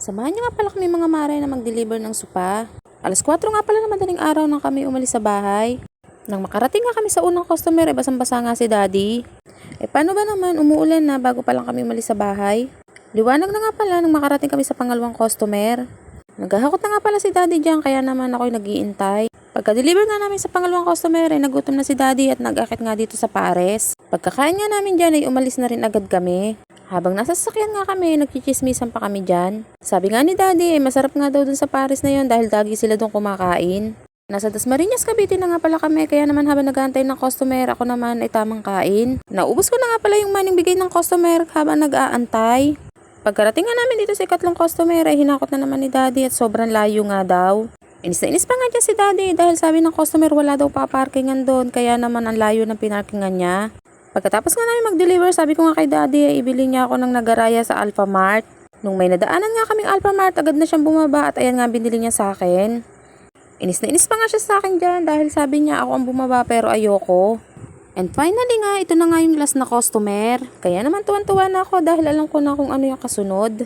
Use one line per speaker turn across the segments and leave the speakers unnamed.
Samahan niyo nga pala kami mga mare na mag-deliver ng sopa. Alas 4 nga pala na madaling araw nang kami umalis sa bahay. Nang makarating nga kami sa unang customer, basang-basa nga si Daddy. Paano ba naman, umuulan na bago pa lang kami umalis sa bahay? Liwanag na nga pala nang makarating kami sa pangalawang customer. Naghahakot na nga pala si Daddy dyan, kaya naman ako'y nag-iintay. Pagka-deliver nga namin sa pangalawang customer, nagutom na si Daddy at nag-akit nga dito sa pares. Pagkakain nga namin dyan ay umalis na rin agad kami. Habang nasa sasakyan nga kami, nagchichismisan pa kami dyan. Sabi nga ni Daddy, masarap nga daw dun sa Paris na yon dahil lagi sila dun kumakain. Nasa Dasmariñas, Cavite na nga pala kami, kaya naman habang nag-aantay ng customer, ako naman ay tamang kain. Naubos ko na nga pala yung maning bigay ng customer habang nag-aantay. Pagkarating nga namin dito sa ikatlong customer, ay hinakot na naman ni Daddy at sobrang layo nga daw. Inis na inis pa nga dyan si Daddy dahil sabi ng customer wala daw paparkingan doon, kaya naman ang layo ng pinarkingan niya. Pagkatapos nga namin mag-deliver, sabi ko nga kay Daddy ay ibili niya ako ng nagaraya sa Alphamart. Nung may nadaanan nga kaming Alphamart, agad na siyang bumaba at ayan nga binili niya sa akin. Inis na inis pa nga siya sa akin dyan dahil sabi niya ako ang bumaba pero ayoko. And finally nga, ito na nga yung last na customer. Kaya naman tuwan-tuwa na ako dahil alam ko na kung ano yung kasunod.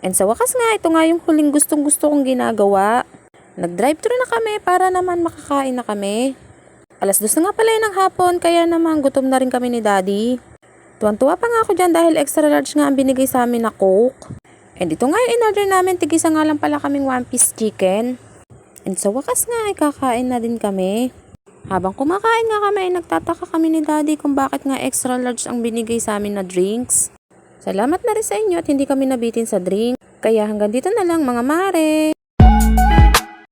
And sa wakas nga, ito nga yung huling gustong-gusto kong ginagawa. Nag-drive-thru na kami para naman makakain na kami. Alas 2 na nga pala ng hapon, kaya naman gutom na rin kami ni Daddy. Tuwan-tuwa pa nga ako dyan dahil extra large nga ang binigay sa amin na Coke. And ito nga yung in-order namin, tigisa nga lang pala kaming 1-piece chicken. And sa wakas nga ay kakain na din kami. Habang kumakain nga kami, nagtataka kami ni Daddy kung bakit nga extra large ang binigay sa amin na drinks. Salamat na rin sa inyo at hindi kami nabitin sa drink. Kaya hanggang dito na lang mga mare.